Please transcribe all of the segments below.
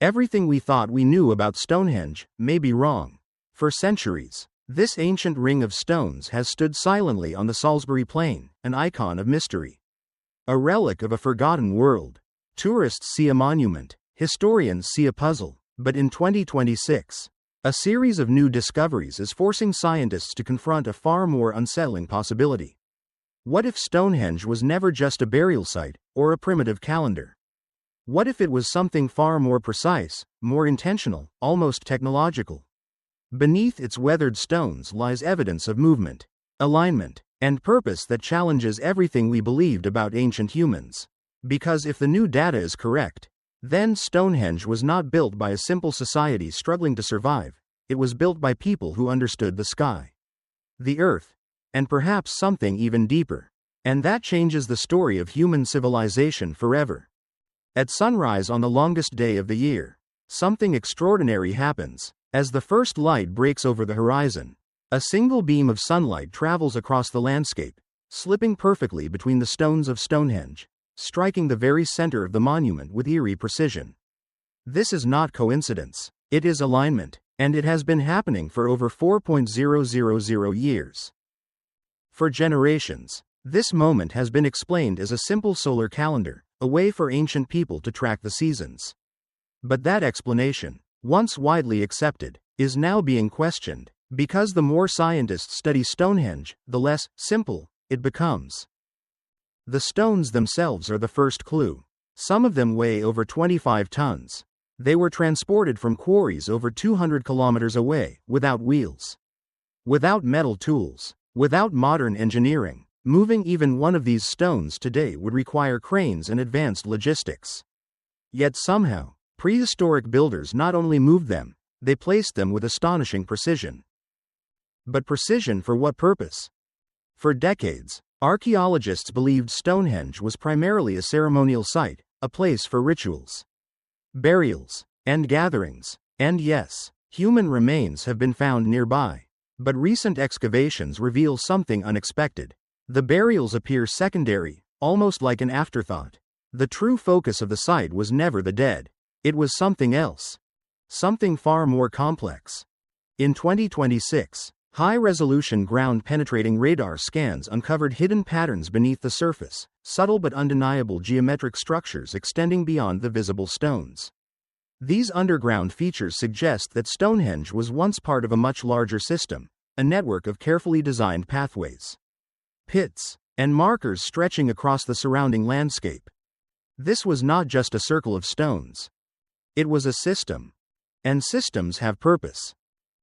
Everything we thought we knew about Stonehenge may be wrong. For centuries, this ancient ring of stones has stood silently on the Salisbury Plain, an icon of mystery. A relic of a forgotten world. Tourists see a monument, historians see a puzzle, but in 2026, a series of new discoveries is forcing scientists to confront a far more unsettling possibility. What if Stonehenge was never just a burial site, or a primitive calendar? What if it was something far more precise, more intentional, almost technological? Beneath its weathered stones lies evidence of movement, alignment, and purpose that challenges everything we believed about ancient humans. Because if the new data is correct, then Stonehenge was not built by a simple society struggling to survive, it was built by people who understood the sky, the earth, and perhaps something even deeper. And that changes the story of human civilization forever. At sunrise on the longest day of the year, something extraordinary happens. As the first light breaks over the horizon, a single beam of sunlight travels across the landscape, slipping perfectly between the stones of Stonehenge, striking the very center of the monument with eerie precision. This is not coincidence, it is alignment, and it has been happening for over 4,000 years. For generations, this moment has been explained as a simple solar calendar, a way for ancient people to track the seasons. But that explanation, once widely accepted, is now being questioned, because the more scientists study Stonehenge, the less simple it becomes. The stones themselves are the first clue. Some of them weigh over 25 tons. They were transported from quarries over 200 kilometers away, without wheels, without metal tools, without modern engineering. Moving even one of these stones today would require cranes and advanced logistics. Yet somehow, prehistoric builders not only moved them, they placed them with astonishing precision. But precision for what purpose? For decades, archaeologists believed Stonehenge was primarily a ceremonial site, a place for rituals, burials, and gatherings. And yes, human remains have been found nearby. But recent excavations reveal something unexpected. The burials appear secondary, almost like an afterthought. The true focus of the site was never the dead. It was something else. Something far more complex. In 2026, high-resolution ground-penetrating radar scans uncovered hidden patterns beneath the surface, subtle but undeniable geometric structures extending beyond the visible stones. These underground features suggest that Stonehenge was once part of a much larger system, a network of carefully designed pathways, pits, and markers stretching across the surrounding landscape. This was not just a circle of stones. It was a system. And systems have purpose.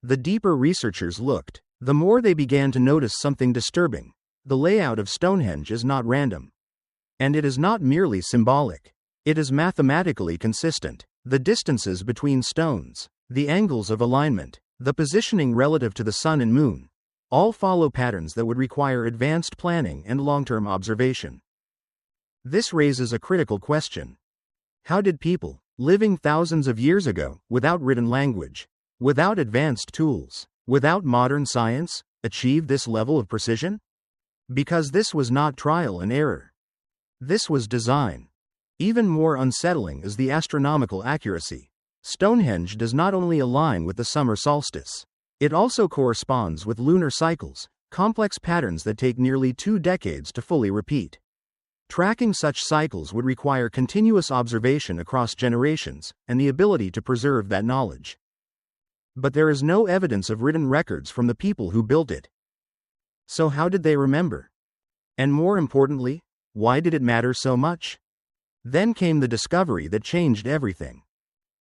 The deeper researchers looked, the more they began to notice something disturbing. The layout of Stonehenge is not random. And it is not merely symbolic. It is mathematically consistent. The distances between stones, the angles of alignment, the positioning relative to the sun and moon, all follow patterns that would require advanced planning and long-term observation. This raises a critical question. How did people, living thousands of years ago, without written language, without advanced tools, without modern science, achieve this level of precision? Because this was not trial and error. This was design. Even more unsettling is the astronomical accuracy. Stonehenge does not only align with the summer solstice, it also corresponds with lunar cycles, complex patterns that take nearly 2 decades to fully repeat. Tracking such cycles would require continuous observation across generations, and the ability to preserve that knowledge. But there is no evidence of written records from the people who built it. So how did they remember? And more importantly, why did it matter so much? Then came the discovery that changed everything.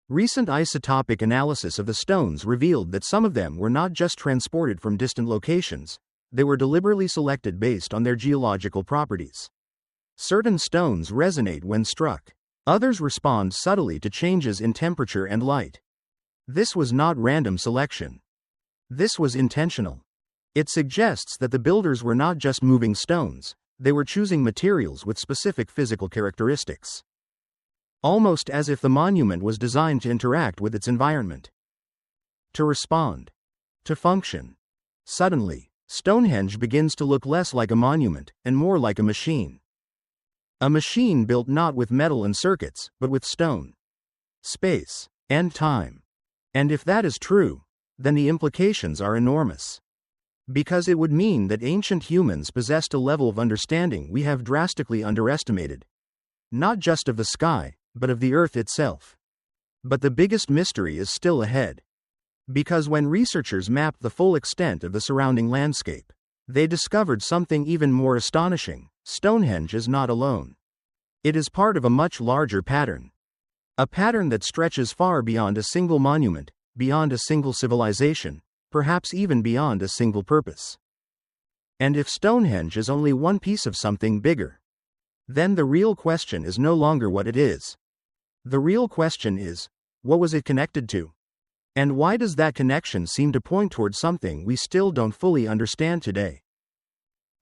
Recent isotopic analysis of the stones revealed that some of them were not just transported from distant locations, they were deliberately selected based on their geological properties. Certain stones resonate when struck. Others respond subtly to changes in temperature and light. This was not random selection. This was intentional. It suggests that the builders were not just moving stones, they were choosing materials with specific physical characteristics. Almost as if the monument was designed to interact with its environment, to respond, to function. Suddenly, Stonehenge begins to look less like a monument and more like a machine. A machine built not with metal and circuits, but with stone, space, and time. And if that is true, then the implications are enormous. Because it would mean that ancient humans possessed a level of understanding we have drastically underestimated. Not just of the sky, but of the earth itself. But the biggest mystery is still ahead. Because when researchers mapped the full extent of the surrounding landscape, they discovered something even more astonishing. Stonehenge is not alone. It is part of a much larger pattern. A pattern that stretches far beyond a single monument, beyond a single civilization, perhaps even beyond a single purpose. And if Stonehenge is only one piece of something bigger, then the real question is no longer what it is. The real question is, what was it connected to? And why does that connection seem to point toward something we still don't fully understand today?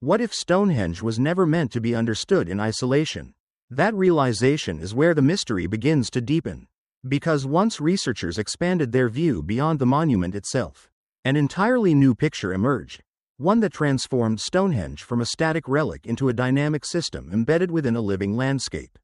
What if Stonehenge was never meant to be understood in isolation? That realization is where the mystery begins to deepen. Because once researchers expanded their view beyond the monument itself, an entirely new picture emerged, one that transformed Stonehenge from a static relic into a dynamic system embedded within a living landscape.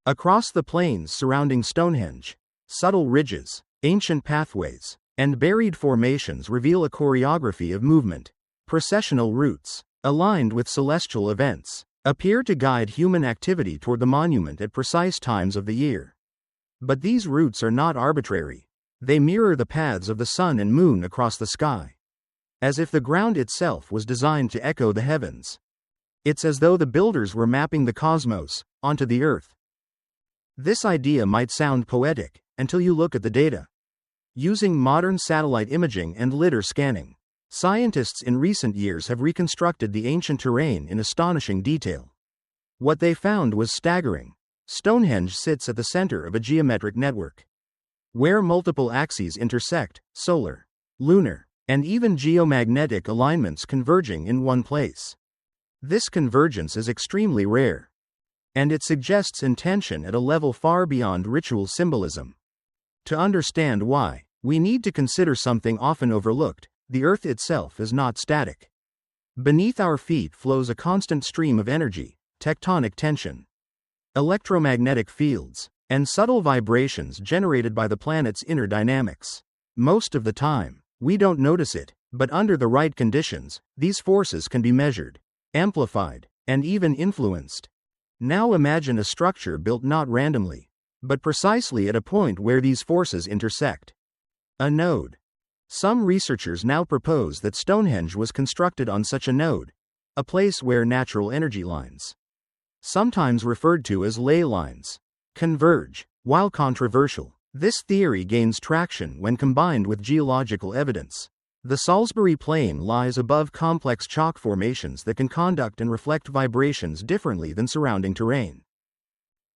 Across the plains surrounding Stonehenge, subtle ridges, ancient pathways, and buried formations reveal a choreography of movement. Processional routes, aligned with celestial events, appear to guide human activity toward the monument at precise times of the year. But these routes are not arbitrary. They mirror the paths of the sun and moon across the sky. As if the ground itself was designed to echo the heavens. It's as though the builders were mapping the cosmos onto the earth. This idea might sound poetic until you look at the data. Using modern satellite imaging and lidar scanning, scientists in recent years have reconstructed the ancient terrain in astonishing detail. What they found was staggering. Stonehenge sits at the center of a geometric network, where multiple axes intersect, solar, lunar, and even geomagnetic alignments converging in one place. This convergence is extremely rare, and it suggests intention at a level far beyond ritual symbolism. To understand why, we need to consider something often overlooked: the earth itself is not static. Beneath our feet flows a constant stream of energy, tectonic tension, electromagnetic fields, and subtle vibrations generated by the planet's inner dynamics. Most of the time, we don't notice it, but under the right conditions, these forces can be measured, amplified, and even influenced. Now imagine a structure built not randomly, but precisely at a point where these forces intersect. A node. Some researchers now propose that Stonehenge was constructed on such a node, a place where natural energy lines, sometimes referred to as ley lines, converge. While controversial, this theory gains traction when combined with geological evidence. The Salisbury Plain lies above complex chalk formations that can conduct and reflect vibrations differently than surrounding terrain.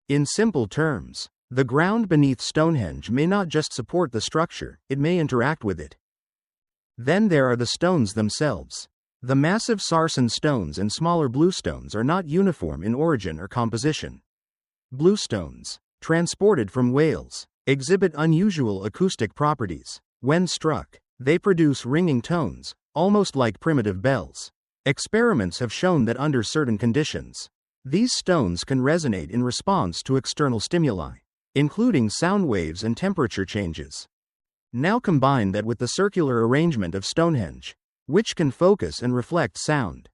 In simple terms, the ground beneath Stonehenge may not just support the structure, it may interact with it. Then there are the stones themselves. The massive sarsen stones and smaller bluestones are not uniform in origin or composition. Bluestones, transported from Wales, exhibit unusual acoustic properties. When struck, they produce ringing tones, almost like primitive bells. Experiments have shown that under certain conditions, these stones can resonate in response to external stimuli, including sound waves and temperature changes. Now combine that with the circular arrangement of Stonehenge, which can focus and reflect sound.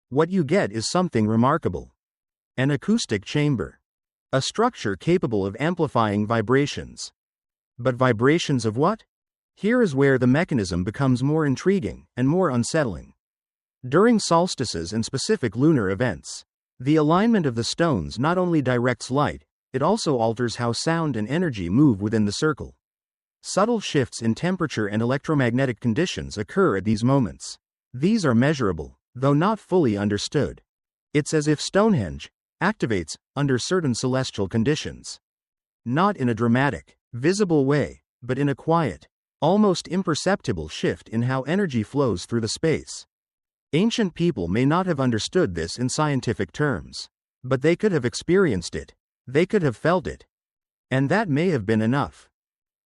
What you get is something remarkable. An acoustic chamber. A structure capable of amplifying vibrations. But vibrations of what? Here is where the mechanism becomes more intriguing and more unsettling. During solstices and specific lunar events, the alignment of the stones not only directs light, it also alters how sound and energy move within the circle. Subtle shifts in temperature and electromagnetic conditions occur at these moments. These are measurable, though not fully understood. It's as if Stonehenge activates under certain celestial conditions. Not in a dramatic, visible way, but in a quiet, almost imperceptible shift in how energy flows through the space. Ancient people may not have understood this in scientific terms, but they could have experienced it. They could have felt it. And that may have been enough.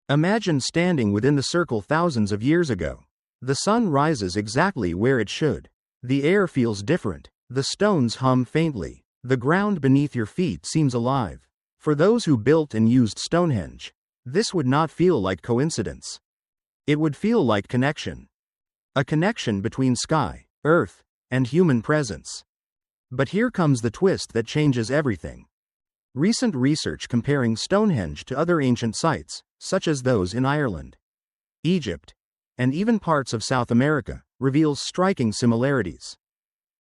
Imagine standing within the circle thousands of years ago. The sun rises exactly where it should. The air feels different. The stones hum faintly. The ground beneath your feet seems alive. For those who built and used Stonehenge, This would not feel like coincidence. It would feel like connection. A connection between sky, earth, and human presence. But here comes the twist that changes everything. Recent research comparing Stonehenge to other ancient sites, such as those in Ireland, Egypt, and even parts of South America, reveals striking similarities.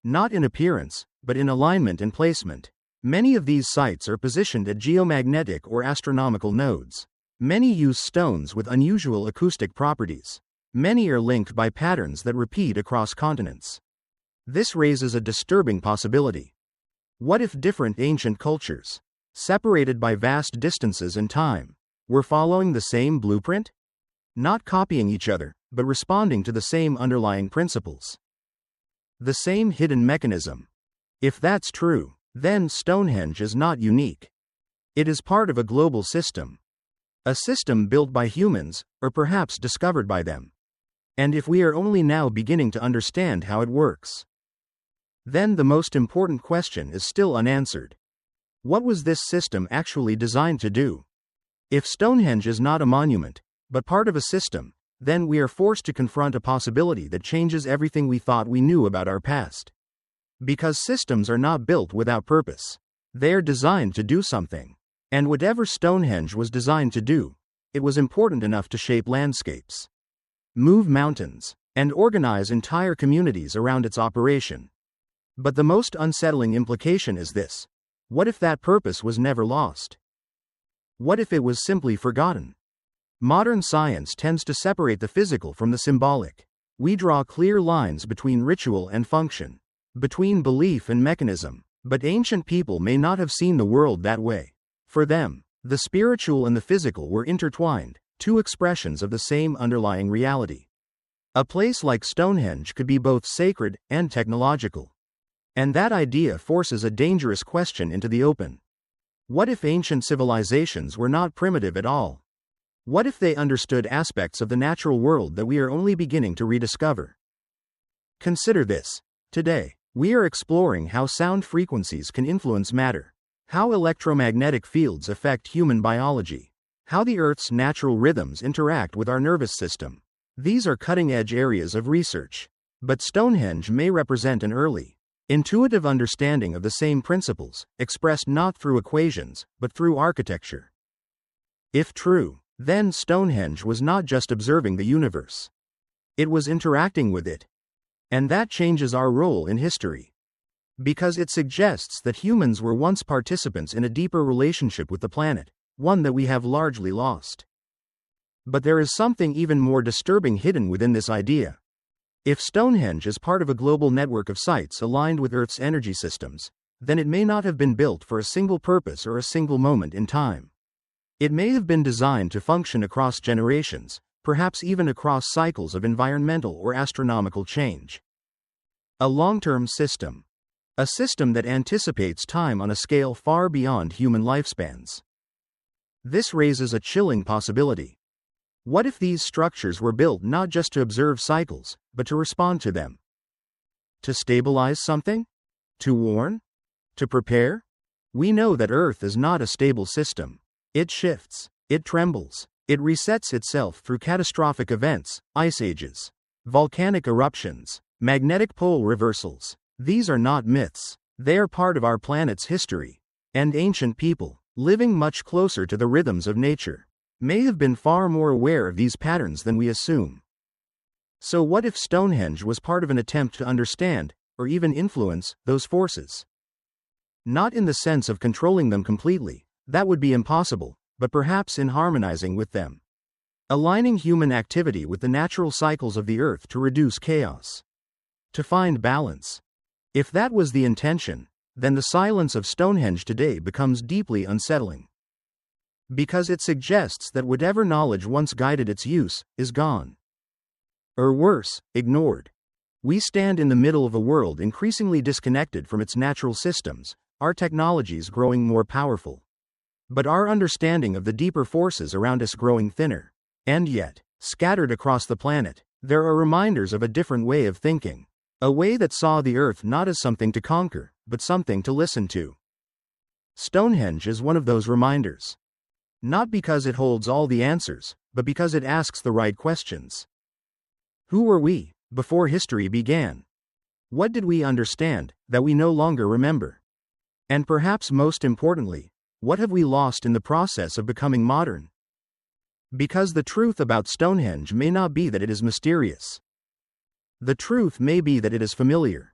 Not in appearance, but in alignment and placement. Many of these sites are positioned at geomagnetic or astronomical nodes. Many use stones with unusual acoustic properties. Many are linked by patterns that repeat across continents. This raises a disturbing possibility. What if different ancient cultures, separated by vast distances and time, were following the same blueprint? Not copying each other, but responding to the same underlying principles. The same hidden mechanism. If that's true, then Stonehenge is not unique. It is part of a global system. A system built by humans, or perhaps discovered by them. And if we are only now beginning to understand how it works, then the most important question is still unanswered. What was this system actually designed to do? If Stonehenge is not a monument, but part of a system, then we are forced to confront a possibility that changes everything we thought we knew about our past. Because systems are not built without purpose. They are designed to do something. And whatever Stonehenge was designed to do, it was important enough to shape landscapes, move mountains, and organize entire communities around its operation. But the most unsettling implication is this: what if that purpose was never lost? What if it was simply forgotten? Modern science tends to separate the physical from the symbolic. We draw clear lines between ritual and function, between belief and mechanism. But ancient people may not have seen the world that way. For them, the spiritual and the physical were intertwined, two expressions of the same underlying reality. A place like Stonehenge could be both sacred and technological. And that idea forces a dangerous question into the open. What if ancient civilizations were not primitive at all? What if they understood aspects of the natural world that we are only beginning to rediscover? Consider this. Today, we are exploring how sound frequencies can influence matter, how electromagnetic fields affect human biology, how the Earth's natural rhythms interact with our nervous system. These are cutting-edge areas of research. But Stonehenge may represent an early, intuitive understanding of the same principles, expressed not through equations, but through architecture. If true, then Stonehenge was not just observing the universe. It was interacting with it. And that changes our role in history. Because it suggests that humans were once participants in a deeper relationship with the planet, one that we have largely lost. But there is something even more disturbing hidden within this idea. If Stonehenge is part of a global network of sites aligned with Earth's energy systems, then it may not have been built for a single purpose or a single moment in time. It may have been designed to function across generations, perhaps even across cycles of environmental or astronomical change. A long-term system. A system that anticipates time on a scale far beyond human lifespans. This raises a chilling possibility. What if these structures were built not just to observe cycles, but to respond to them? To stabilize something? To warn? To prepare? We know that Earth is not a stable system. It shifts, it trembles, it resets itself through catastrophic events, ice ages, volcanic eruptions, magnetic pole reversals. These are not myths. They are part of our planet's history. And ancient people, living much closer to the rhythms of nature, may have been far more aware of these patterns than we assume. So what if Stonehenge was part of an attempt to understand, or even influence, those forces? Not in the sense of controlling them completely, that would be impossible, but perhaps in harmonizing with them. Aligning human activity with the natural cycles of the Earth to reduce chaos. To find balance. If that was the intention, then the silence of Stonehenge today becomes deeply unsettling. Because it suggests that whatever knowledge once guided its use, is gone. Or worse, ignored. We stand in the middle of a world increasingly disconnected from its natural systems, our technologies growing more powerful. But our understanding of the deeper forces around us growing thinner. And yet, scattered across the planet, there are reminders of a different way of thinking. A way that saw the Earth not as something to conquer, but something to listen to. Stonehenge is one of those reminders. Not because it holds all the answers, but because it asks the right questions. Who were we before history began? What did we understand that we no longer remember? And perhaps most importantly, what have we lost in the process of becoming modern? Because the truth about Stonehenge may not be that it is mysterious. The truth may be that it is familiar.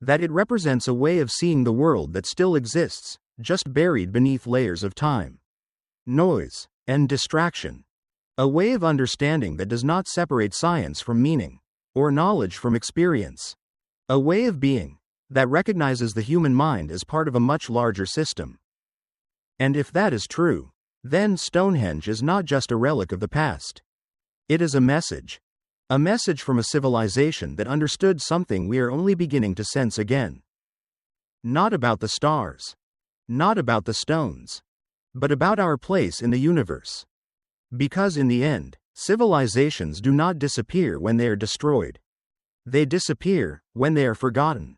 That it represents a way of seeing the world that still exists, just buried beneath layers of time, noise, and distraction. A way of understanding that does not separate science from meaning, or knowledge from experience. A way of being that recognizes the human mind as part of a much larger system. And if that is true, then Stonehenge is not just a relic of the past. It is a message. A message from a civilization that understood something we are only beginning to sense again. Not about the stars. Not about the stones. But about our place in the universe. Because in the end, civilizations do not disappear when they are destroyed. They disappear when they are forgotten.